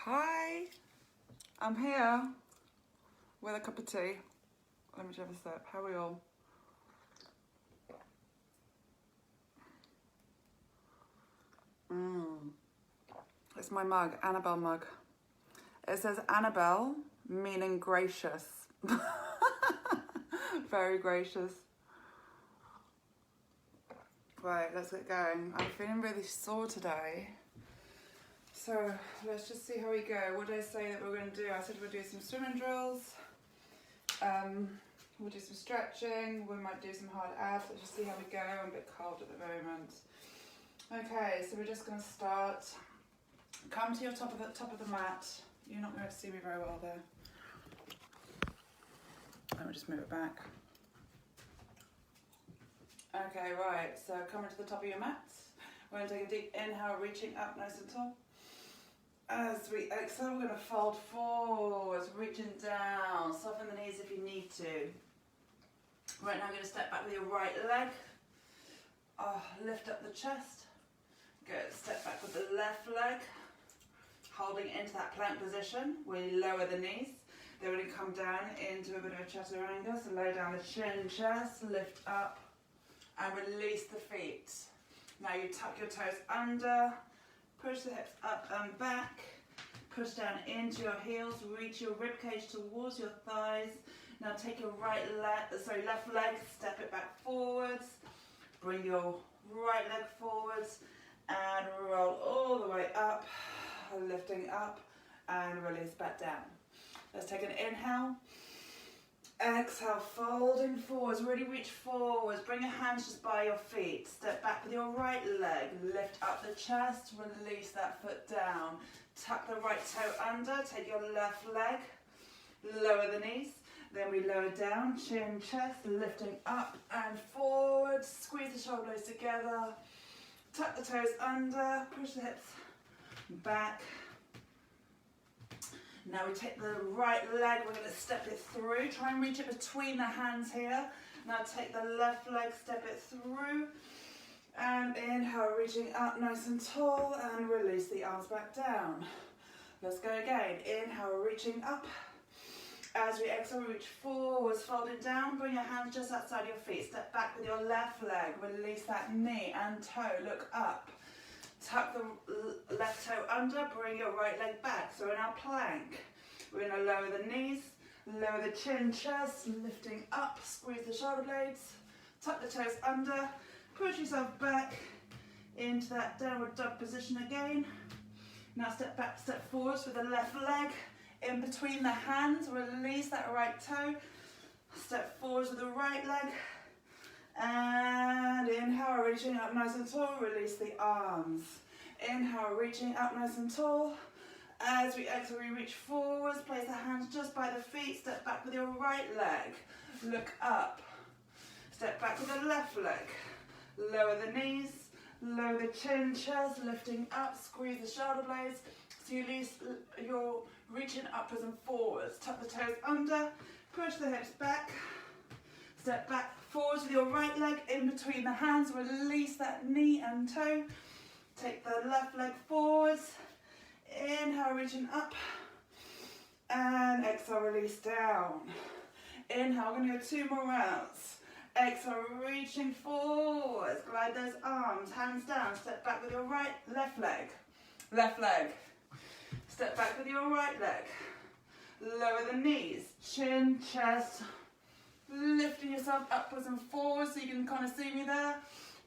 Hi, I'm here with a cup of tea. Let me just have a sip. How are we all? It's my mug, Annabelle mug. It says Annabelle, meaning gracious. Very gracious. Right, let's get going. I'm feeling really sore today. So let's just see how we go. What did I say that we're going to do? I said we'll do some swimming drills. We'll do some stretching. We might do some hard abs. Let's just see how we go. I'm a bit cold at the moment. Okay, so we're just going to start. Come to your top of the mat. You're not going to see me very well there. Let me just move it back. Okay, right. So come to the top of your mat. We're going to take a deep inhale, reaching up nice and tall. As we exhale, we're going to fold forwards, reaching down. Soften the knees if you need to. Right now, I'm going to step back with your right leg. Lift up the chest. Good. Step back with the left leg. Holding into that plank position. We lower the knees. Then we're going to come down into a bit of a chaturanga. So lay down the chin, chest, lift up, and release the feet. Now you tuck your toes under. Push the hips up and back. Push down into your heels. Reach your ribcage towards your thighs. Now take your left leg, step it back forwards. Bring your right leg forwards and roll all the way up, lifting up and release back down. Let's take an inhale. Exhale, folding forwards, really reach forwards. Bring your hands just by your feet. Step back with your right leg. Lift up the chest, release that foot down. Tuck the right toe under, take your left leg. Lower the knees. Then we lower down, chin, chest, lifting up and forward. Squeeze the shoulder blades together. Tuck the toes under, push the hips back. Now we take the right leg, we're going to step it through. Try and reach it between the hands here. Now take the left leg, step it through. And inhale, reaching up nice and tall and release the arms back down. Let's go again. Inhale, reaching up. As we exhale, reach forwards, folding down. Bring your hands just outside your feet. Step back with your left leg. Release that knee and toe. Look up. Tuck the left toe under. Bring your right leg back. So in our plank, we're going to lower the knees, lower the chin, chest, lifting up. Squeeze the shoulder blades. Tuck the toes under. Push yourself back into that downward dog position again. Now step back, step forwards with the left leg. In between the hands, release that right toe. Step forwards with the right leg. And inhale, reaching up nice and tall. Release the arms. Inhale, reaching up nice and tall. As we exhale, we reach forwards. Place the hands just by the feet. Step back with your right leg. Look up. Step back with the left leg. Lower the knees. Lower the chin, chest. Lifting up. Squeeze the shoulder blades. So you're reaching upwards and forwards. Tuck the toes under, push the hips back, step back forwards with your right leg in between the hands, release that knee and toe. Take the left leg forwards, inhale, reaching up, and exhale, release down. Inhale, we're going to do 2 more rounds. Exhale, reaching forwards, glide those arms, hands down, step back with your left leg. Step back with your right leg. Lower the knees, chin, chest, lifting yourself upwards and forwards so you can kind of see me there.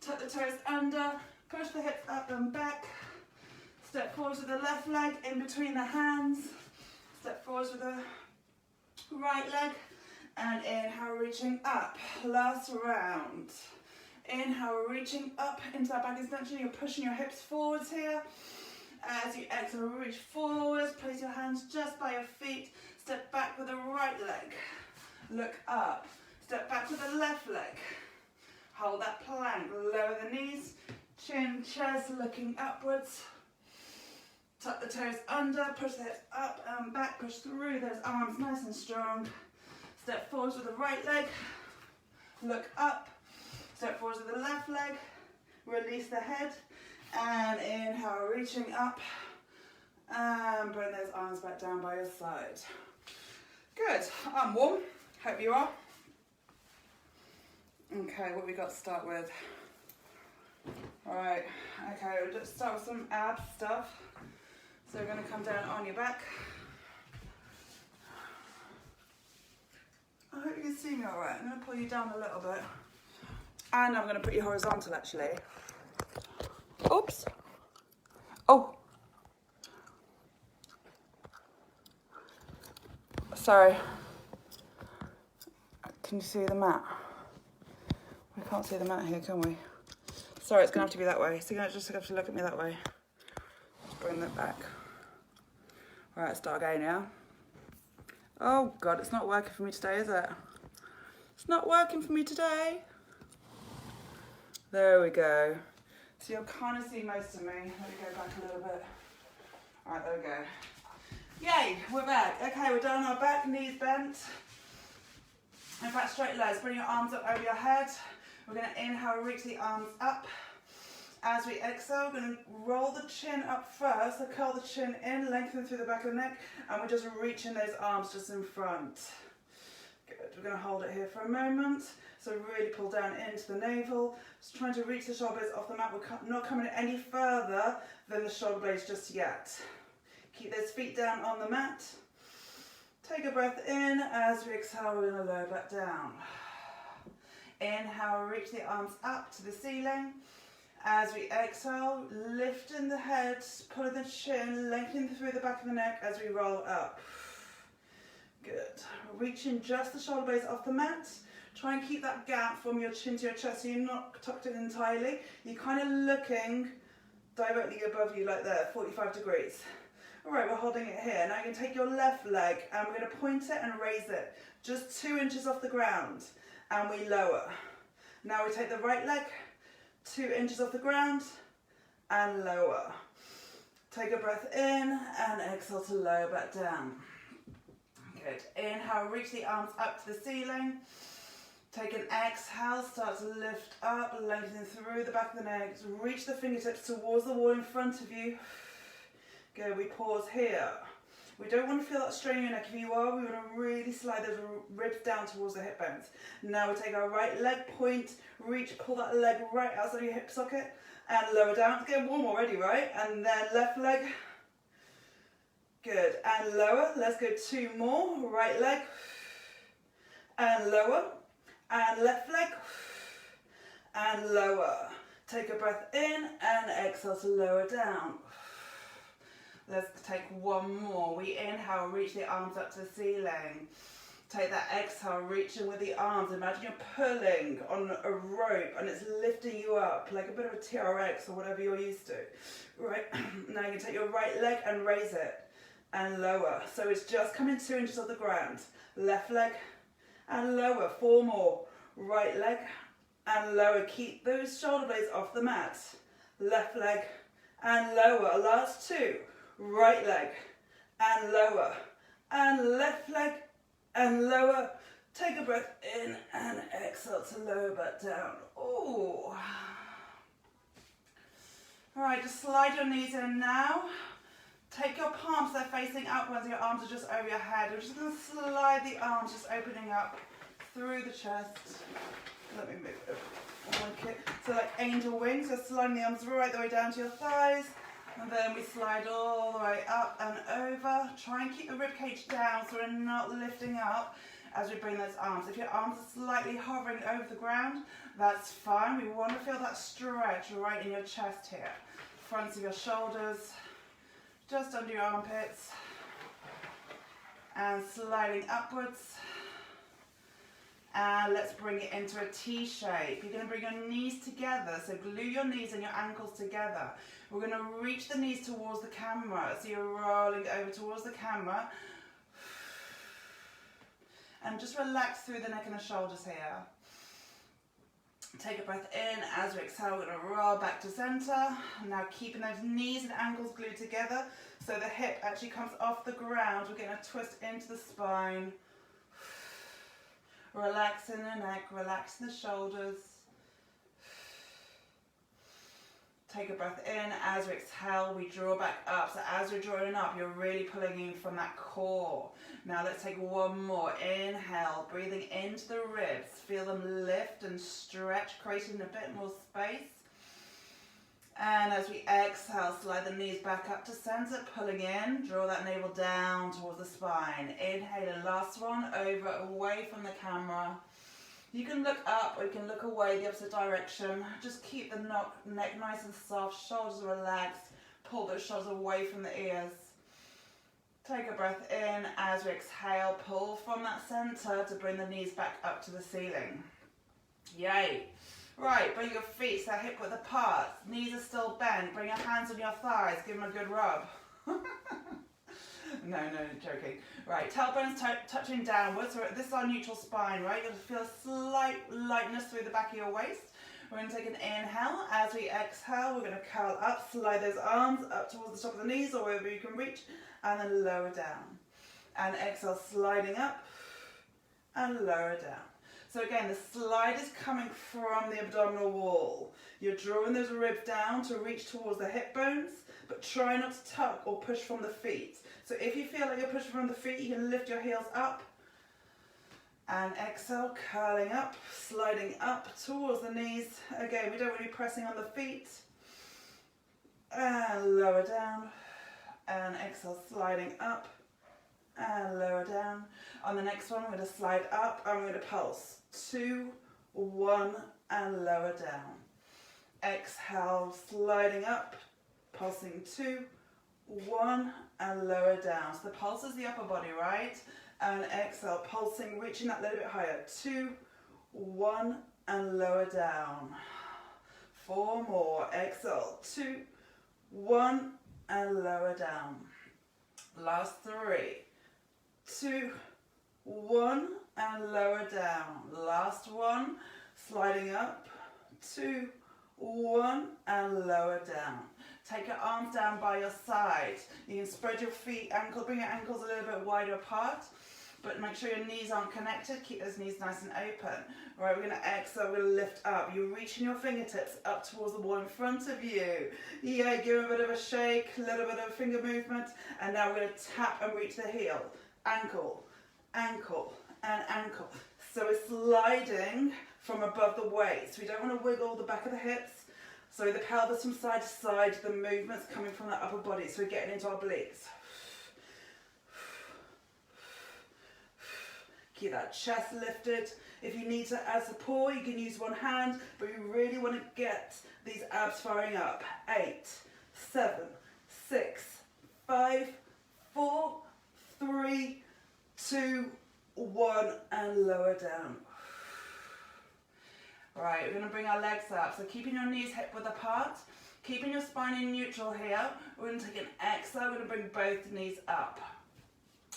Tuck the toes under, push the hips up and back. Step forwards with the left leg in between the hands. Step forwards with the right leg. And inhale, reaching up. Last round. Inhale, reaching up into that back extension. You're pushing your hips forwards here. As you exhale, reach forwards, place your hands just by your feet, step back with the right leg, look up, step back with the left leg, hold that plank, lower the knees, chin, chest, looking upwards, tuck the toes under, push the hips up and back, push through those arms nice and strong, step forwards with the right leg, look up, step forwards with the left leg, release the head, and inhale, reaching up And bring those arms back down by your side. Good, I'm warm, hope you are. Okay, what we got to start with? Alright, okay, we'll just start with some ab stuff. So we're going to come down on your back. I hope you can see me alright. I'm going to pull you down a little bit. And I'm going to put you horizontal actually. Oops. Oh. Sorry. Can you see the mat? We can't see the mat here, can we? Sorry, it's going to have to be that way. So you're going to just have to look at me that way. Just bring that back. Alright, start again, yeah? Oh God, it's not working for me today, is it? It's not working for me today. There we go. So you'll kind of see most of me. Let me go back a little bit. Alright, there we go. Yay, we're back. Okay, we're down on our back, knees bent. In fact, straight legs. Bring your arms up over your head. We're going to inhale, reach the arms up. As we exhale, we're going to roll the chin up first. So curl the chin in, lengthen through the back of the neck, and we're just reaching those arms just in front. Good. We're going to hold it here for a moment. So really pull down into the navel. Just trying to reach the shoulder blades off the mat. We're not coming any further than the shoulder blades just yet. Keep those feet down on the mat. Take a breath in. As we exhale, we're going to lower back down. Inhale, reach the arms up to the ceiling. As we exhale, lifting the head, pulling the chin, lengthening through the back of the neck as we roll up. Good. Reaching just the shoulder blades off the mat. Try and keep that gap from your chin to your chest so you're not tucked in entirely. You're kind of looking directly above you like that, 45 degrees. Alright, we're holding it here. Now you can take your left leg and we're going to point it and raise it just 2 inches off the ground. And we lower. Now we take the right leg, 2 inches off the ground, and lower. Take a breath in, and exhale to lower back down. Good. Inhale, reach the arms up to the ceiling. Take an exhale, start to lift up, lengthen through the back of the neck. Reach the fingertips towards the wall in front of you. Good, we pause here. We don't want to feel that strain in your neck. If you are, we want to really slide those ribs down towards the hip bones. Now we take our right leg, point, reach, pull that leg right outside your hip socket and lower down. It's getting warm already, right? And then left leg. Good. And lower. Let's go 2 more. Right leg. And lower. And left leg. And lower. Take a breath in and exhale to lower down. Let's take 1 more. We inhale, reach the arms up to the ceiling. Take that exhale, reaching with the arms. Imagine you're pulling on a rope and it's lifting you up like a bit of a TRX or whatever you're used to. Right. Now you can take your right leg and raise it and lower. So it's just coming 2 inches off the ground. Left leg and lower. 4 more. Right leg and lower. Keep those shoulder blades off the mat. Left leg and lower. Last 2. Right leg and lower, and left leg and lower. Take a breath in and exhale to lower back down. Oh. All right, just slide your knees in now. Take your palms, they're facing outwards, your arms are just over your head. We're just going to slide the arms, just opening up through the chest. Let me move over. So like angel wings, so sliding the arms right the way down to your thighs. And then we slide all the way up and over. Try and keep the rib cage down so we're not lifting up as we bring those arms. If your arms are slightly hovering over the ground, that's fine. We want to feel that stretch right in your chest here. Fronts of your shoulders, just under your armpits. And sliding upwards. And let's bring it into a T shape. You're going to bring your knees together. So glue your knees and your ankles together. We're going to reach the knees towards the camera. So you're rolling over towards the camera. And just relax through the neck and the shoulders here. Take a breath in. As we exhale, we're going to roll back to center. Now keeping those knees and ankles glued together. So the hip actually comes off the ground. We're going to twist into the spine. Relaxing the neck, relaxing the shoulders. Take a breath in. As we exhale, we draw back up. So as we're drawing up, you're really pulling in from that core. Now let's take one more. Inhale, breathing into the ribs. Feel them lift and stretch, creating a bit more space. And as we exhale, slide the knees back up to center, pulling in. Draw that navel down towards the spine. Inhale, and last one, over, away from the camera. You can look up or you can look away the opposite direction. Just keep the neck nice and soft, shoulders relaxed. Pull those shoulders away from the ears. Take a breath in. As we exhale, pull from that center to bring the knees back up to the ceiling. Yay. Right, bring your feet so hip width apart. Knees are still bent. Bring your hands on your thighs. Give them a good rub. No, joking. Right, tailbones touching downwards. So this is our neutral spine, right? You're going to feel a slight lightness through the back of your waist. We're going to take an inhale. As we exhale, we're going to curl up, slide those arms up towards the top of the knees or wherever you can reach, and then lower down. And exhale, sliding up and lower down. So again, the slide is coming from the abdominal wall. You're drawing those ribs down to reach towards the hip bones, but try not to tuck or push from the feet. So if you feel like you're pushing from the feet, you can lift your heels up. And exhale, curling up, sliding up towards the knees. Again, we don't want to be pressing on the feet. And lower down. And exhale, sliding up. And lower down. On the next one, we're going to slide up and we're going to pulse. 2, 1, and lower down. Exhale, sliding up, pulsing 2, 1, and lower down. So the pulse is the upper body, right? And exhale, pulsing, reaching that little bit higher. 2, 1, and lower down. 4 more. Exhale, 2, 1, and lower down. Last 3, 2, 1, and lower down. Last one, sliding up. 2, 1, and lower down. Take your arms down by your side. You can spread your feet, bring your ankles a little bit wider apart, but make sure your knees aren't connected. Keep those knees nice and open. Right, we're going to exhale, we're going to lift up. You're reaching your fingertips up towards the wall in front of you. Yeah, give a bit of a shake, a little bit of finger movement, and now we're going to tap and reach the heel. Ankle, ankle, and ankle. So we're sliding from above the waist. We don't want to wiggle the back of the hips. So the pelvis from side to side, the movement's coming from the upper body. So we're getting into our obliques. Keep that chest lifted. If you need to add support, you can use one hand, but you really want to get these abs firing up. 8, 7, 6, 5, 4, 3, 2, 1, and lower down. Right, we're going to bring our legs up. So keeping your knees hip width apart, keeping your spine in neutral here. We're going to take an exhale. We're going to bring both knees up.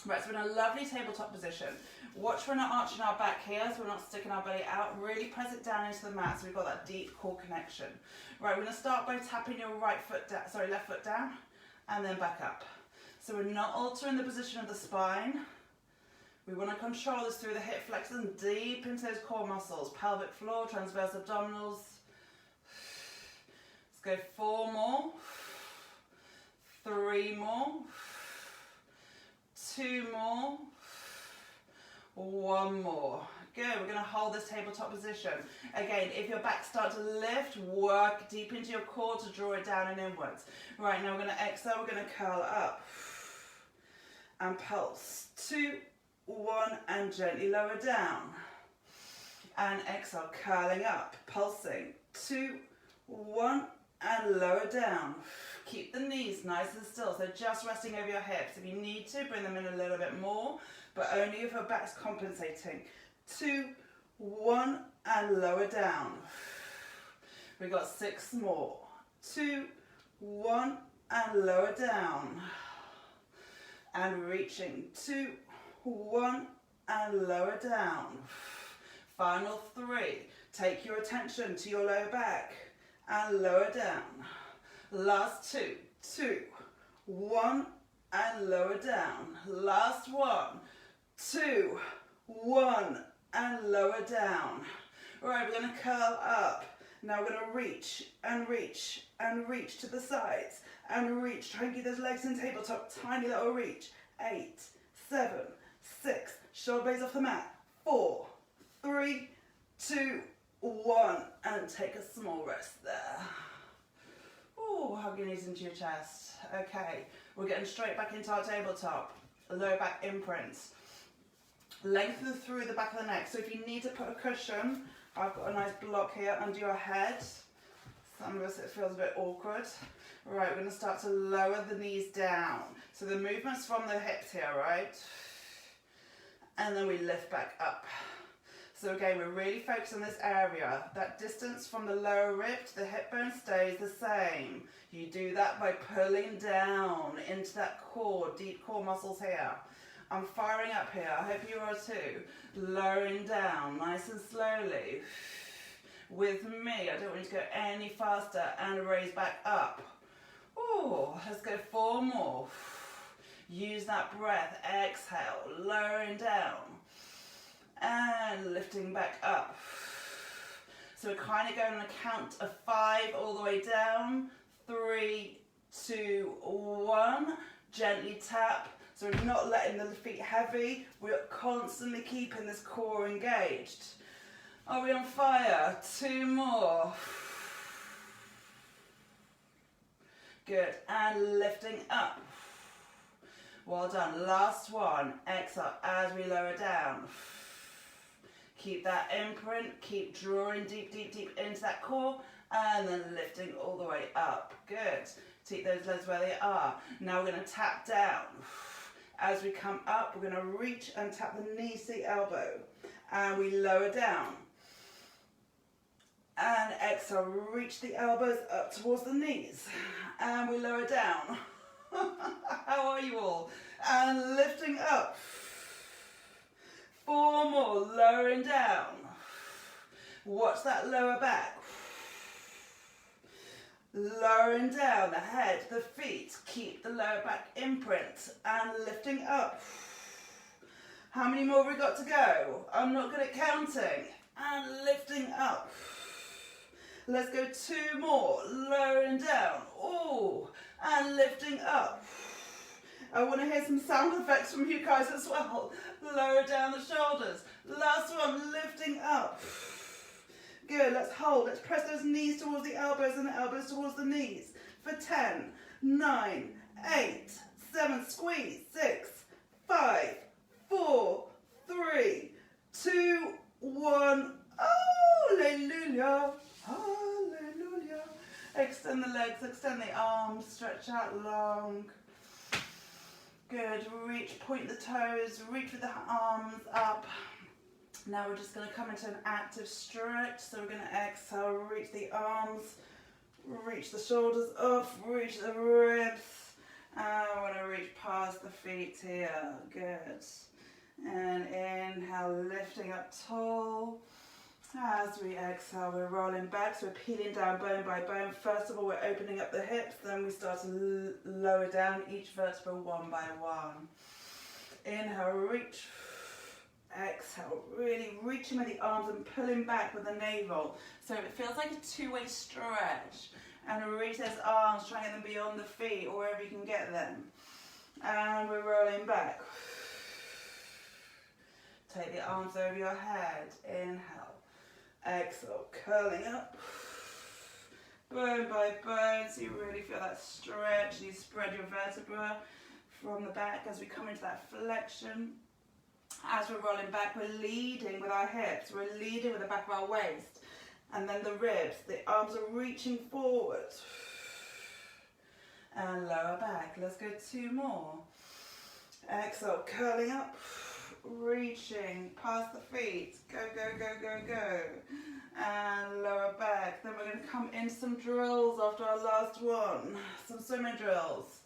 Right, so we're in a lovely tabletop position. Watch for not arching our back here, so we're not sticking our belly out. Really press it down into the mat so we've got that deep core connection. Right, we're going to start by tapping your left foot down, and then back up. So we're not altering the position of the spine. We want to control this through the hip flexors and deep into those core muscles. Pelvic floor, transverse abdominals. Let's go 4 more. 3 more. 2 more. 1 more. Good, we're going to hold this tabletop position. Again, if your back starts to lift, work deep into your core to draw it down and inwards. Right, now we're going to exhale, we're going to curl up. And pulse. 2, 1, and gently lower down. And exhale, curling up, pulsing. 2, 1, and lower down. Keep the knees nice and still, so just resting over your hips. If you need to, bring them in a little bit more, but only if your back's compensating. 2, 1, and lower down. We got 6 more. 2, 1, and lower down. And reaching. 2, 1, and lower down. Final 3. Take your attention to your lower back and lower down. Last 2. 2, 1, and lower down. Last 1. 2, 1, and lower down. All right, we're going to curl up Now we're going to reach and reach and reach to the sides and reach. Try and keep those legs in tabletop. Tiny little reach. 8, 7, 6. Shoulder blades off the mat. 4, 3, 2, 1. And take a small rest there. Ooh, hug your knees into your chest. Okay, we're getting straight back into our tabletop. Lower back imprints. Lengthen through the back of the neck. So if you need to put a cushion, I've got a nice block here under your head. Some of us it feels a bit awkward. Right, we're going to start to lower the knees down. So the movement's from the hips here, right? And then we lift back up. So again, we're really focused on this area. That distance from the lower rib to the hip bone stays the same. You do that by pulling down into that core, deep core muscles here. I'm firing up here. I hope you are too. Lowering down nice and slowly. With me, I don't want you to go any faster, and raise back up. Ooh, let's go 4 more. Use that breath. Exhale, lowering down. And lifting back up. So we're kind of going on a count of 5 all the way down. 3, 2, 1. Gently tap. So we're not letting the feet heavy. We're constantly keeping this core engaged. Are we on fire? 2 more. Good. And lifting up. Well done. Last one. Exhale as we lower down. Keep that imprint, keep drawing deep, deep, deep into that core, and then lifting all the way up. Good. Keep those legs where they are. Now we're going to tap down. As we come up, we're going to reach and tap the knee to the elbow. And we lower down. And exhale, reach the elbows up towards the knees. And we lower down. How are you all? And lifting up. 4 more, lowering down. Watch that lower back. Lowering down the head, the feet. Keep the lower back imprint and lifting up. How many more have we got to go? I'm not good at counting. And lifting up. Let's go 2 more, lowering down. Ooh, and lifting up. I want to hear some sound effects from you guys as well. Lower down the shoulders. Last one, lifting up. Good, let's hold. Let's press those knees towards the elbows and the elbows towards the knees. For 10, 9, 8, 7, squeeze. 6, 5, 4, 3, 2, 1. Hallelujah. Hallelujah. Extend the legs, extend the arms, stretch out long. Good, reach, point the toes, reach with the arms up. Now we're just going to come into an active stretch. So we're going to exhale, reach the arms, reach the shoulders up, reach the ribs. I want to reach past the feet here. Good. And inhale, lifting up tall. As we exhale, we're rolling back, so we're peeling down bone by bone. First of all, we're opening up the hips, then we start to lower down each vertebra one by one. Inhale, reach. Exhale, really reaching with the arms and pulling back with the navel. So it feels like a two-way stretch. And reach those arms, trying to get them beyond the feet or wherever you can get them. And we're rolling back. Take the arms over your head. Inhale. Exhale, curling up, bone by bone, so you really feel that stretch. You spread your vertebra from the back as we come into that flexion. As we're rolling back, we're leading with our hips, we're leading with the back of our waist, and then the ribs, the arms are reaching forward. And lower back, let's go 2 more. Exhale, curling up. Reaching past the feet, go, go, go, go, go, and lower back. Then we're going to come into some drills after our last one, some swimming drills.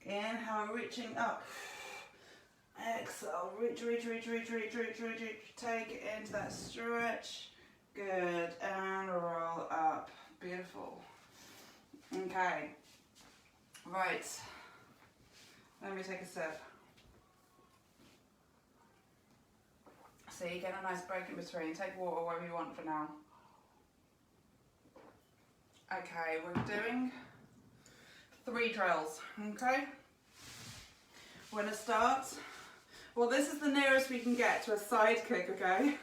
Inhale, reaching up. Exhale, reach, reach, reach, reach, reach, reach, reach, reach. Take it into that stretch. Good, and roll up. Beautiful. Okay, right, let me take a sip. So you get a nice break in between. Take water wherever you want for now. Okay, we're doing 3 drills, okay? We're gonna start, well, this is the nearest we can get to a side kick, okay?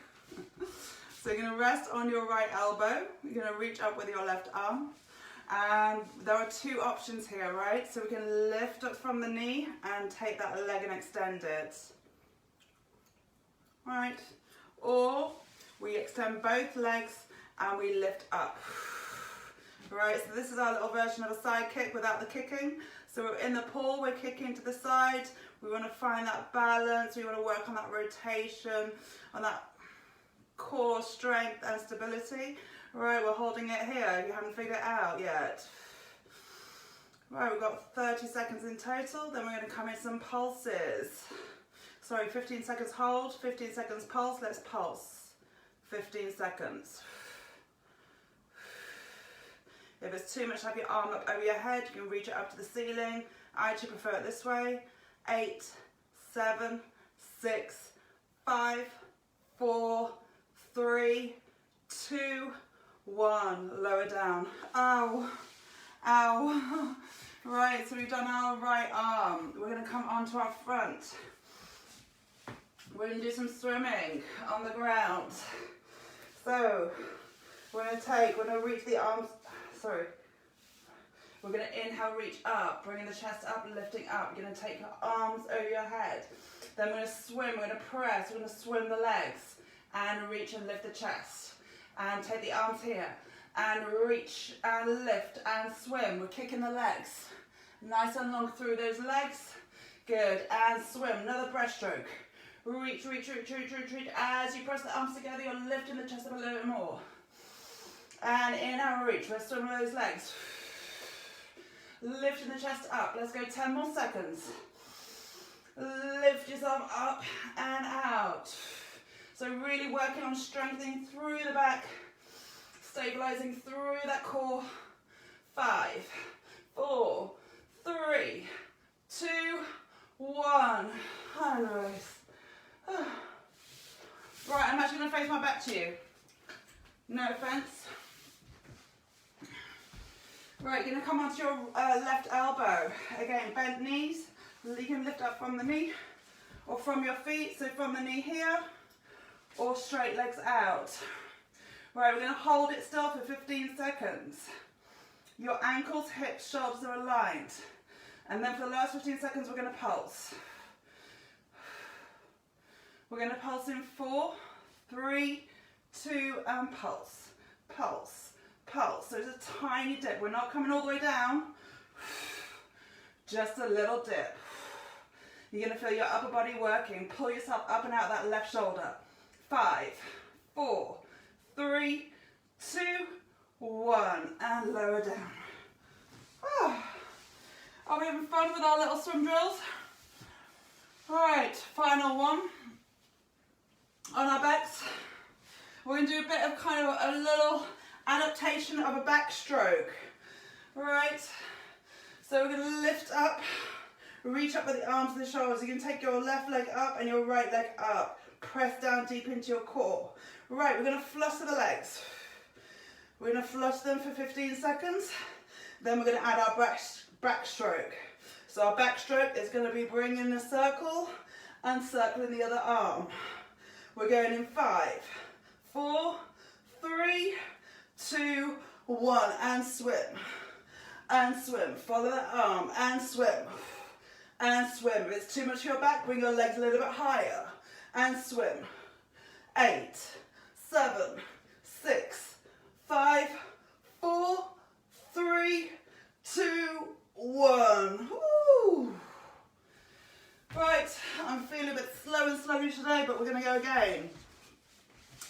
So you're gonna rest on your right elbow, you're gonna reach up with your left arm, and there are 2 options here, right? So we can lift up from the knee and take that leg and extend it, right? Or we extend both legs and we lift up. Right, so this is our little version of a side kick without the kicking. So we're in the pull, we're kicking to the side. We want to find that balance. We want to work on that rotation, on that core strength and stability. Right, we're holding it here. You haven't figured it out yet. Right, we've got 30 seconds in total. Then we're going to come in some pulses. Sorry, 15 seconds hold, 15 seconds pulse. Let's pulse. 15 seconds. If it's too much, have your arm up over your head. You can reach it up to the ceiling. I actually prefer it this way. 8, 7, 6, 5, 4, 3, 2, 1. Lower down. Ow. Ow. Right, so we've done our right arm. We're going to come onto our front. We're going to do some swimming on the ground. So we're going to reach the arms. Sorry. We're going to inhale, reach up, bringing the chest up, lifting up. You're going to take your arms over your head. Then we're going to swim, we're going to press, we're going to swim the legs and reach and lift the chest. And take the arms here and reach and lift and swim. We're kicking the legs. Nice and long through those legs. Good. And swim. Another breaststroke. Reach, reach, reach, reach, reach, reach. As you press the arms together, you're lifting the chest up a little bit more. And inhale, reach. We're swimming those legs. Lifting the chest up. Let's go 10 more seconds. Lift yourself up and out. So really working on strengthening through the back. Stabilizing through that core. 5, 4, 3, 2, 1. And release. Right, I'm actually going to face my back to you. No offense. Right, you're going to come onto your left elbow. Again, bent knees. You can lift up from the knee or from your feet. So from the knee here or straight legs out. Right, we're going to hold it still for 15 seconds. Your ankles, hips, shoulders are aligned. And then for the last 15 seconds, we're going to pulse. We're going to pulse in 4, 3, 2, and pulse. Pulse. Pulse. So it's a tiny dip. We're not coming all the way down. Just a little dip. You're going to feel your upper body working. Pull yourself up and out that left shoulder. 5, 4, 3, 2, 1. And lower down. Are we having fun with our little swim drills? Alright, final one. On our backs. We're going to do a bit of kind of a little adaptation of a backstroke. Right? So we're going to lift up, reach up with the arms and the shoulders. You can take your left leg up and your right leg up. Press down deep into your core. Right, we're going to flutter the legs. We're going to flutter them for 15 seconds. Then we're going to add our backstroke. So our backstroke is going to be bringing a circle and circling the other arm. We're going in 5, 4, 3, 2, 1, and swim. And swim. Follow that arm and swim. And swim. If it's too much for your back, bring your legs a little bit higher. And swim. 8, 7, 6, 5, 4, 3, 2, 1. Woo. Right, I'm feeling a bit slow and sluggish today, but we're going to go again.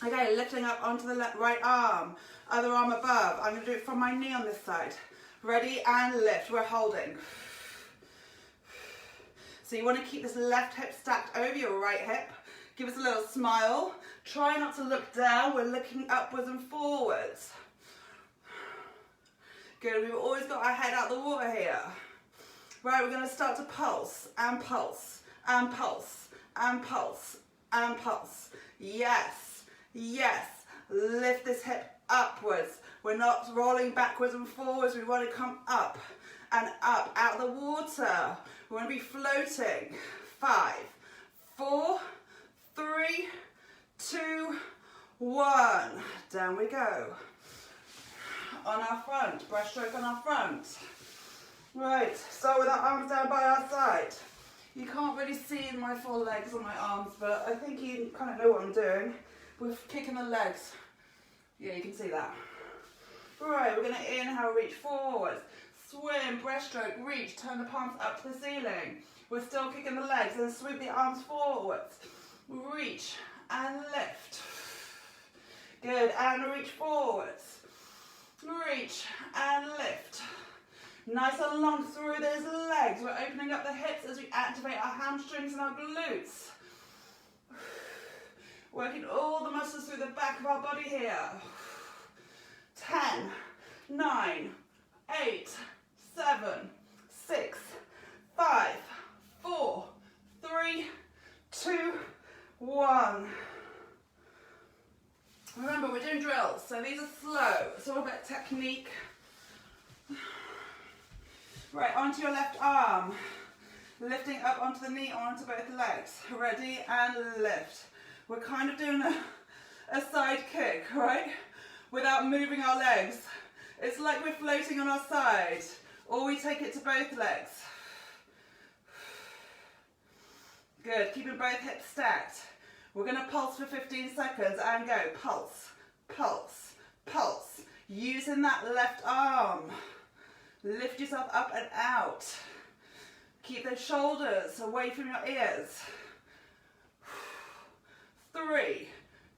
Okay, lifting up onto the right arm, other arm above. I'm going to do it from my knee on this side. Ready and lift. We're holding. So you want to keep this left hip stacked over your right hip. Give us a little smile. Try not to look down. We're looking upwards and forwards. Good. We've always got our head out the water here. Right, we're going to start to pulse and pulse and pulse and pulse and pulse. Yes, yes. Lift this hip upwards. We're not rolling backwards and forwards. We want to come up and up out of the water. We want to be floating. 5, 4, 3, 2, 1. Down we go. On our front, breaststroke on our front. Right, start with our arms down by our side. You can't really see my full legs on my arms, but I think you kind of know what I'm doing. We're kicking the legs. Yeah, you can see that. Right, we're going to inhale, reach forwards. Swim, breaststroke, reach, turn the palms up to the ceiling. We're still kicking the legs and sweep the arms forwards. Reach and lift. Good, and reach forwards. Reach and lift. Nice and long through those legs. We're opening up the hips as we activate our hamstrings and our glutes. Working all the muscles through the back of our body here. 10, 9, 8, 7, 6, 5, 4, 3, 2, 1. Remember, we're doing drills, so these are slow. It's all about technique. Right, onto your left arm. Lifting up onto the knee, onto both legs. Ready, and lift. We're kind of doing a side kick, right? Without moving our legs. It's like we're floating on our side, or we take it to both legs. Good, keeping both hips stacked. We're going to pulse for 15 seconds and go. Pulse, pulse, pulse. Using that left arm. Lift yourself up and out. Keep those shoulders away from your ears. 3,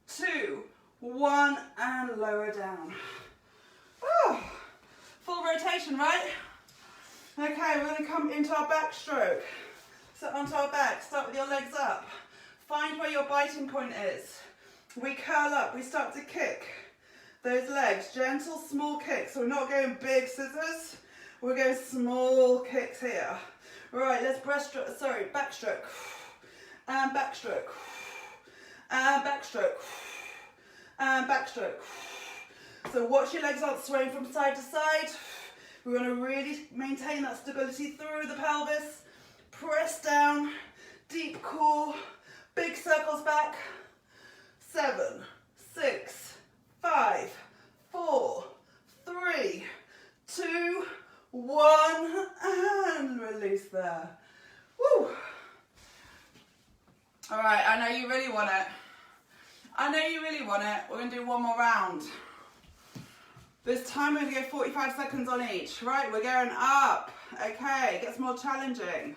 2, 1, and lower down. Oh, full rotation, right? Okay, we're going to come into our backstroke. So onto our back, start with your legs up. Find where your biting point is. We curl up, we start to kick those legs. Gentle, small kicks. So we're not going big scissors. We're going small kicks here. Right, let's backstroke. And backstroke. And backstroke. And backstroke. So watch your legs aren't swaying from side to side. We want to really maintain that stability through the pelvis. Press down, deep core, big circles back. 7, 6, 5, 4, 3, 2, 1, and release there. Woo! All right, I know you really want it. I know you really want it. We're going to do one more round. This time we're going to go 45 seconds on each. Right, we're going up. Okay, it gets more challenging.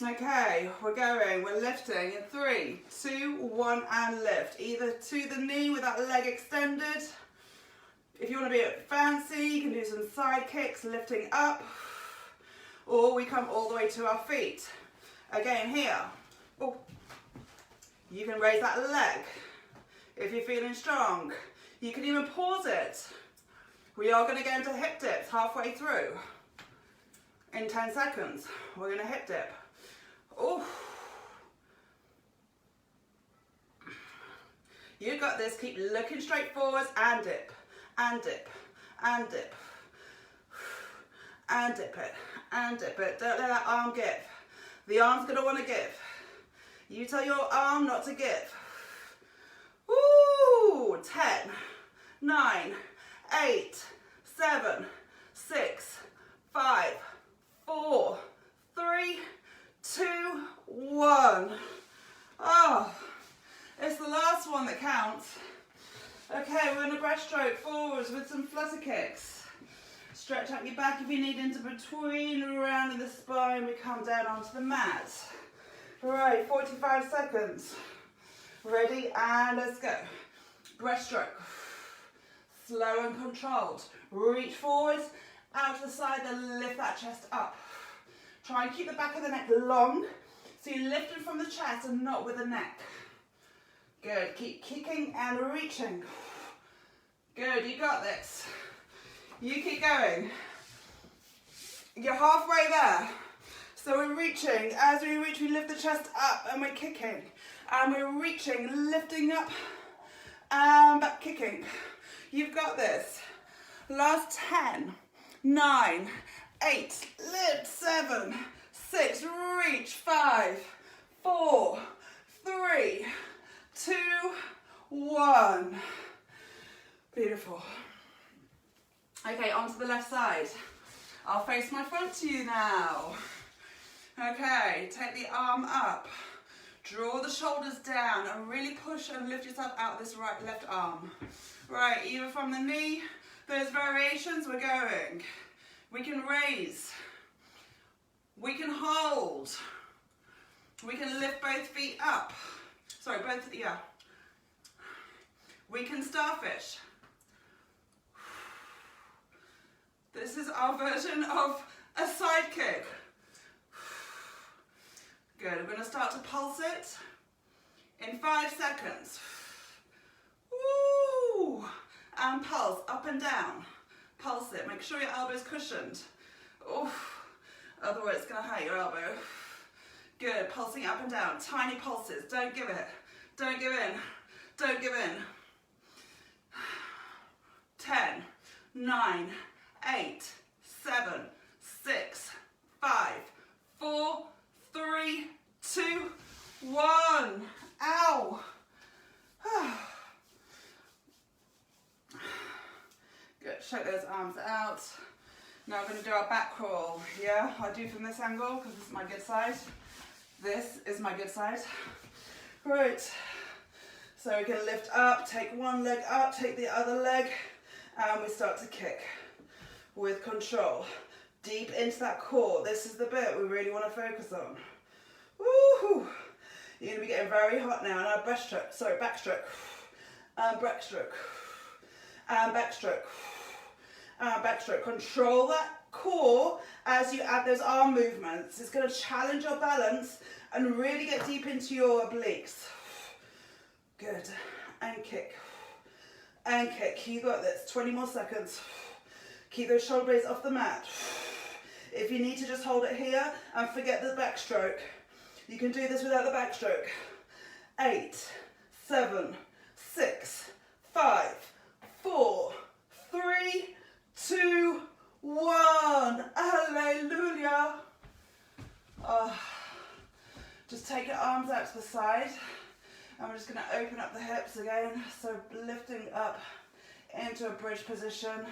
Okay, we're lifting in 3, 2, 1, and lift. Either to the knee with that leg extended. If you want to be a bit fancy, you can do some side kicks, lifting up. Or we come all the way to our feet. Again, here. Oh. You can raise that leg if you're feeling strong. You can even pause it. We are going to go into hip dips halfway through. In 10 seconds, we're going to hip dip. Oh, you got this. Keep looking straight forwards and dip, and dip, and dip, and dip it, and dip it. Don't let that arm give. The arm's going to want to give. You tell your arm not to give. Woo! 10, 9, 8, 7, 6, 5, 4, 3, 2, 1. Oh, it's the last one that counts. Okay, we're in a breaststroke forwards with some flutter kicks. Stretch out your back if you need into between, rounding the spine. We come down onto the mat. Right, 45 seconds. Ready, and let's go. Breaststroke. Slow and controlled. Reach forwards, out to the side, then lift that chest up. Try and keep the back of the neck long, so you're lifting from the chest and not with the neck. Good, keep kicking and reaching. Good, you got this. You keep going. You're halfway there. So we're reaching. As we reach, we lift the chest up and we're kicking. And we're reaching, lifting up and back kicking. You've got this. Last 10, 9, 8, lift, 7, 6, reach, 5, 4, 3, 2, 1. Beautiful. Okay, onto the left side. I'll face my front to you now. Okay, take the arm up. Draw the shoulders down and really push and lift yourself out of this right, left arm. Right, either from the knee, those variations we're going. We can raise. We can hold. We can lift both feet up. Sorry, both, yeah. We can starfish. This is our version of a side kick. Good, we're gonna start to pulse it in 5 seconds. Woo! And pulse up and down. Pulse it, make sure your elbow's cushioned. Oof. Otherwise it's gonna hurt your elbow. Good, pulsing up and down, tiny pulses, don't give it. Don't give in, don't give in. 10, 9, 8, 7, 6, 5, 4, 3, 2, 1. Ow. Good, shake those arms out. Now we're going to do our back crawl. Yeah, I do from this angle because this is my good side. This is my good side. Right. So we can lift up, take one leg up, take the other leg, and we start to kick with control. Deep into that core. This is the bit we really want to focus on. Woohoo! You're going to be getting very hot now. Now backstroke, sorry, backstroke. And backstroke. And backstroke. And backstroke. Control that core as you add those arm movements. It's going to challenge your balance and really get deep into your obliques. Good. And kick. And kick. You got this. 20 more seconds. Keep those shoulder blades off the mat. If you need to just hold it here and forget the backstroke, you can do this without the backstroke. 8, 7, 6, 5, 4, 3, 2, 1. Hallelujah. Just take your arms out to the side. And we're just going to open up the hips again. So lifting up into a bridge position.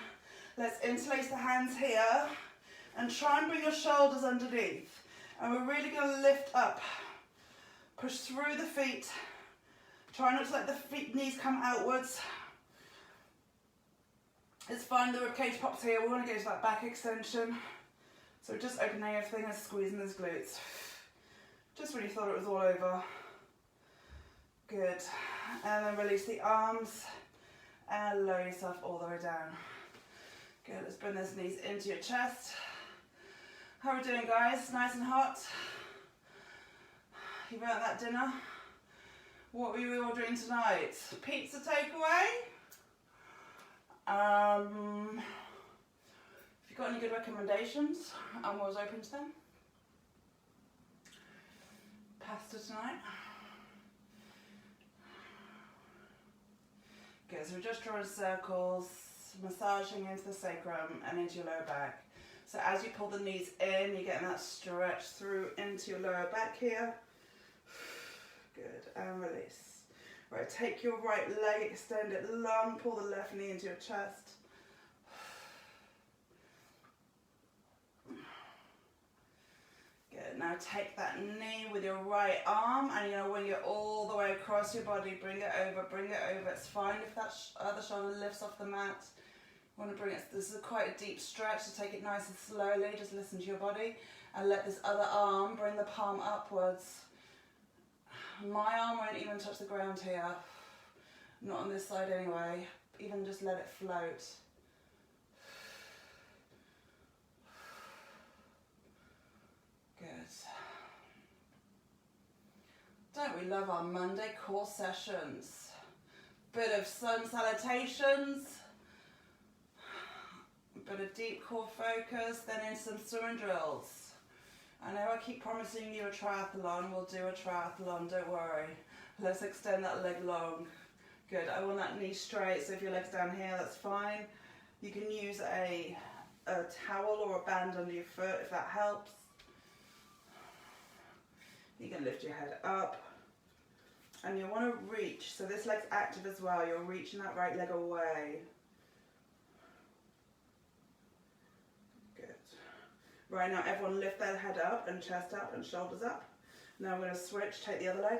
Let's interlace the hands here and try and bring your shoulders underneath. And we're really going to lift up. Push through the feet. Try not to let the knees come outwards. It's fine, the ribcage pops here. We want to go to that back extension. So just opening everything and squeezing those glutes. Just when you thought it was all over. Good. And then release the arms and lower yourself all the way down. Good, let's bring those knees into your chest. How are we doing, guys? Nice and hot? You burnt that dinner? What were you ordering tonight? Pizza takeaway? Have you got any good recommendations? I'm always open to them. Pasta tonight? Good, so we're just drawing circles, massaging into the sacrum and into your lower back. So as you pull the knees in, you're getting that stretch through into your lower back here. Good, and release. Right, take your right leg, extend it long, pull the left knee into your chest. Good, now take that knee with your right arm and you're going to wing it all the way across your body. Bring it over, bring it over. It's fine if that other shoulder lifts off the mat. You want to bring it, this is quite a deep stretch, so take it nice and slowly. Just listen to your body and let this other arm bring the palm upwards. My arm won't even touch the ground here. Not on this side anyway. Even just let it float. Good. Don't we love our Monday core sessions? Bit of sun salutations, bit of deep core focus, then in some swimming drills. I know I keep promising you a triathlon. We'll do a triathlon, don't worry. Let's extend that leg long. Good, I want that knee straight, so if your leg's down here, that's fine. You can use a towel or a band under your foot if that helps. You can lift your head up. And you want to reach, so this leg's active as well. You're reaching that right leg away. Good. Right now, everyone lift their head up and chest up and shoulders up. Now I'm going to switch, take the other leg.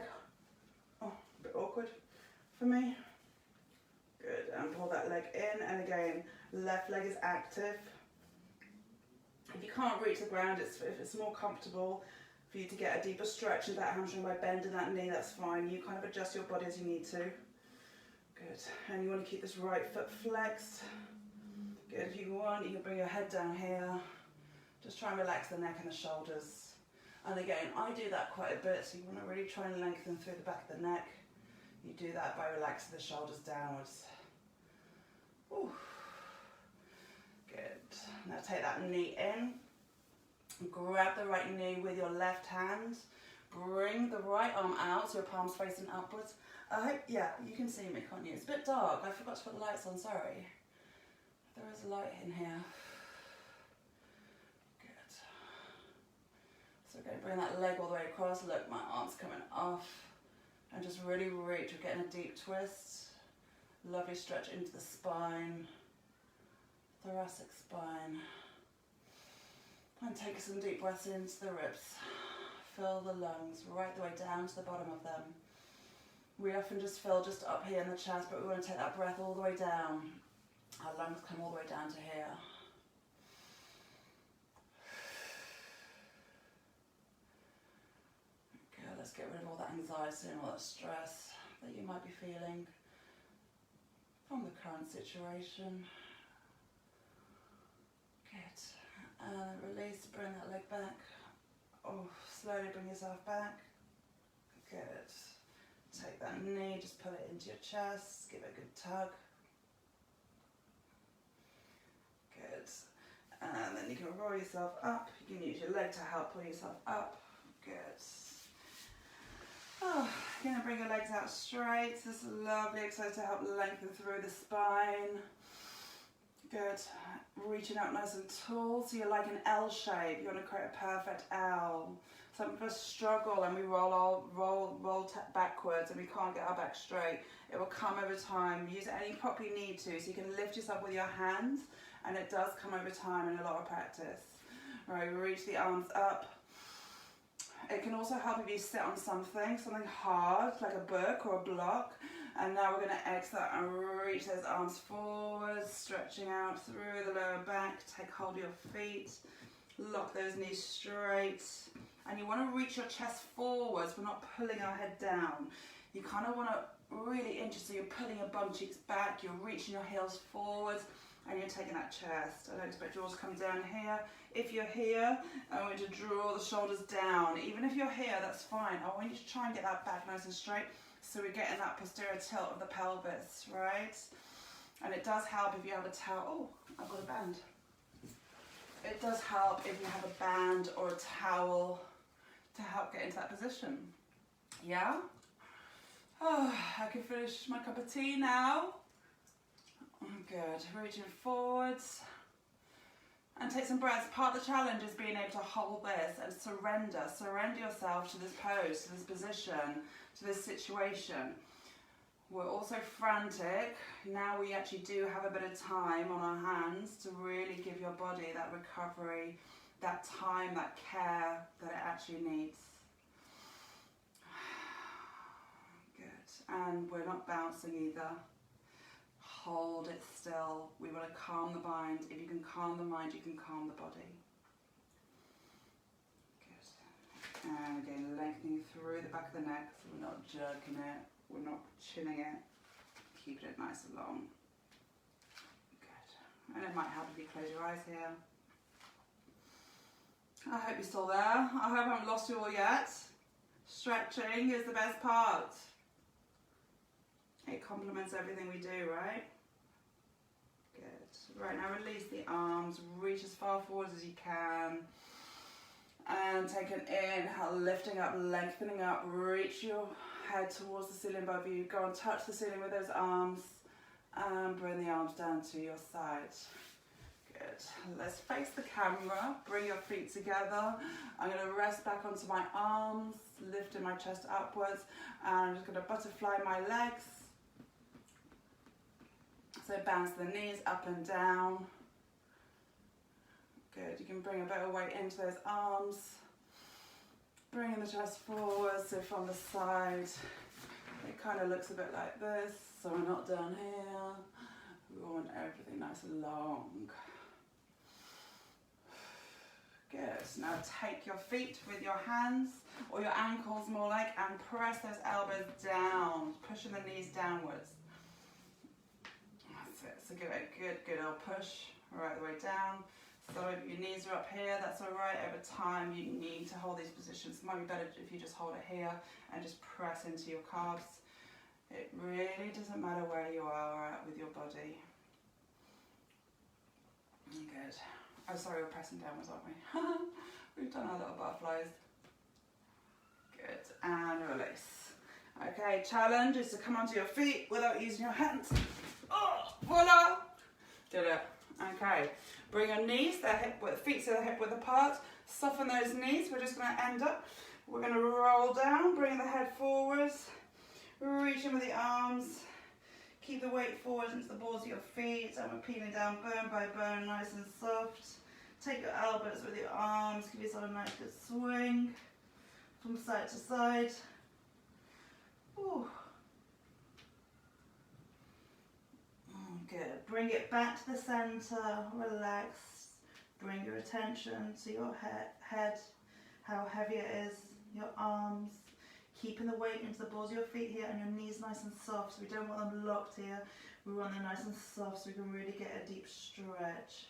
Oh, a bit awkward for me. Good, and pull that leg in, and again, left leg is active. If you can't reach the ground, if it's more comfortable for you to get a deeper stretch into that hamstring by bending that knee, that's fine. You kind of adjust your body as you need to. Good, and you want to keep this right foot flexed. Good, if you want, you can bring your head down here. Just try and relax the neck and the shoulders. And again, I do that quite a bit, so you want to really try and lengthen through the back of the neck. You do that by relaxing the shoulders downwards. Ooh. Good, now take that knee in. Grab the right knee with your left hand. Bring the right arm out so your palm's facing upwards. I hope, yeah, you can see me, can't you? It's a bit dark. I forgot to put the lights on, sorry. There is a light in here. Good. So we're going to bring that leg all the way across. Look, my arm's coming off. And just really reach. We're getting a deep twist. Lovely stretch into the spine. Thoracic spine. And take some deep breaths into the ribs. Fill the lungs right the way down to the bottom of them. We often just fill just up here in the chest, but we want to take that breath all the way down. Our lungs come all the way down to here. Okay, let's get rid of all that anxiety and all that stress that you might be feeling from the current situation. Good. And release, bring that leg back. Oh, slowly bring yourself back. Good. Take that knee, just pull it into your chest, give it a good tug. Good. And then you can roll yourself up. You can use your leg to help pull yourself up. Good. Oh, you're going to bring your legs out straight. This is lovely exercise to help lengthen through the spine. Good. Reaching out nice and tall, so you're like an L shape. You want to create a perfect L. Some of us struggle and we roll backwards and we can't get our back straight. It will come over time. Use it any prop you need to, so you can lift yourself with your hands, and it does come over time in a lot of practice. All right, reach the arms up. It can also help if you sit on something hard, like a book or a block. And now we're going to exhale and reach those arms forward, stretching out through the lower back. Take hold of your feet, lock those knees straight. And you want to reach your chest forwards. We're not pulling our head down. You kind of want to really inch, so you're pulling your bum cheeks back, you're reaching your heels forwards, and you're taking that chest. I don't expect yours to come down here. If you're here, I want you to draw the shoulders down. Even if you're here, that's fine. I want you to try and get that back nice and straight, so we're getting that posterior tilt of the pelvis, right? And it does help if you have a towel. Oh, I've got a band. It does help if you have a band or a towel to help get into that position. Yeah? Oh, I can finish my cup of tea now. Good. Reaching forwards. And take some breaths. Part of the challenge is being able to hold this and surrender. Surrender yourself to this pose, to this position, to this situation. We're also frantic. Now we actually do have a bit of time on our hands to really give your body that recovery, that time, that care that it actually needs. Good. And we're not bouncing either. Hold it still. We want to calm the mind. If you can calm the mind, you can calm the body. Good. And again, lengthening through the back of the neck, so we're not jerking it, we're not chinning it, keeping it nice and long. Good. And it might help if you close your eyes here. I hope you're still there. I hope I haven't lost you all yet. Stretching is the best part. It complements everything we do, right? Good. Right, now release the arms, reach as far forward as you can. And take an inhale, lifting up, lengthening up, reach your head towards the ceiling above you. Go and touch the ceiling with those arms. And bring the arms down to your side. Good. Let's face the camera. Bring your feet together. I'm going to rest back onto my arms, lifting my chest upwards. And I'm just going to butterfly my legs. So bounce the knees up and down. Good. You can bring a bit of weight into those arms. Bringing the chest forward, so from the side, it kind of looks a bit like this. So we're not down here. We want everything nice and long. Good. Now take your feet with your hands, or your ankles more like, and press those elbows down, pushing the knees downwards. That's it. So give it a good old push right the way down. So if your knees are up here, that's all right. Over time, you need to hold these positions. It might be better if you just hold it here and just press into your calves. It really doesn't matter where you are at with your body. Good. Oh, sorry, we're pressing downwards, aren't we? We've done our little butterflies. Good. And release. Okay, challenge is to come onto your feet without using your hands. Oh, voila! Did it. Okay. Bring your knees, feet to the hip width apart. Soften those knees. We're just going to end up. We're going to roll down, bring the head forwards. Reach in with the arms. Keep the weight forward into the balls of your feet. And we're peeling down bone by bone, nice and soft. Take your elbows with your arms. Give yourself a nice good swing from side to side. Ooh. Good. Bring it back to the center. Relax. Bring your attention to your head, how heavy it is, your arms. Keeping the weight into the balls of your feet here and your knees nice and soft. So we don't want them locked here. We want them nice and soft so we can really get a deep stretch.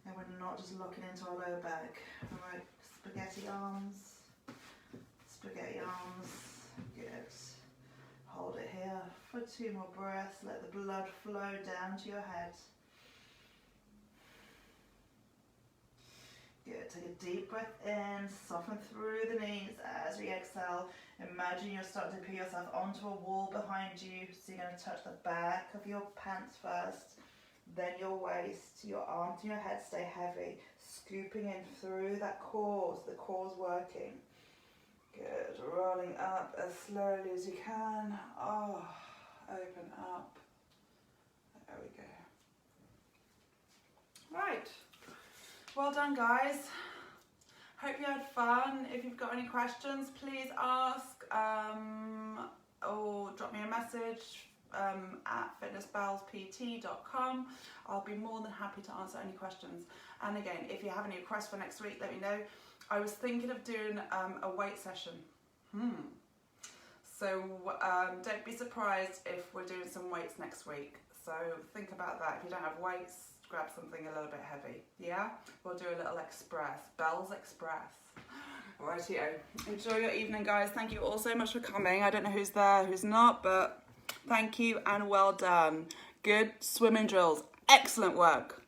And we're not just locking into our lower back. Alright, spaghetti arms. Spaghetti arms. Good. Hold it here for 2 more breaths. Let the blood flow down to your head. Good. Take a deep breath in. Soften through the knees as we exhale. Imagine you're starting to put yourself onto a wall behind you. So you're going to touch the back of your pants first. Then your waist, your arm to your head. Stay heavy. Scooping in through that core. So the core's working. Good. Rolling up as slowly as you can. Oh, open up. There we go. Right. Well done, guys. Hope you had fun. If you've got any questions, please ask or drop me a message at FitnessBellsPT.com. I'll be more than happy to answer any questions. And again, if you have any requests for next week, let me know. I was thinking of doing a weight session. So don't be surprised if we're doing some weights next week. So think about that. If you don't have weights, grab something a little bit heavy. Yeah? We'll do a little express. Bells Express. Rightio. Enjoy your evening, guys. Thank you all so much for coming. I don't know who's there, who's not, but thank you and well done. Good swimming drills. Excellent work.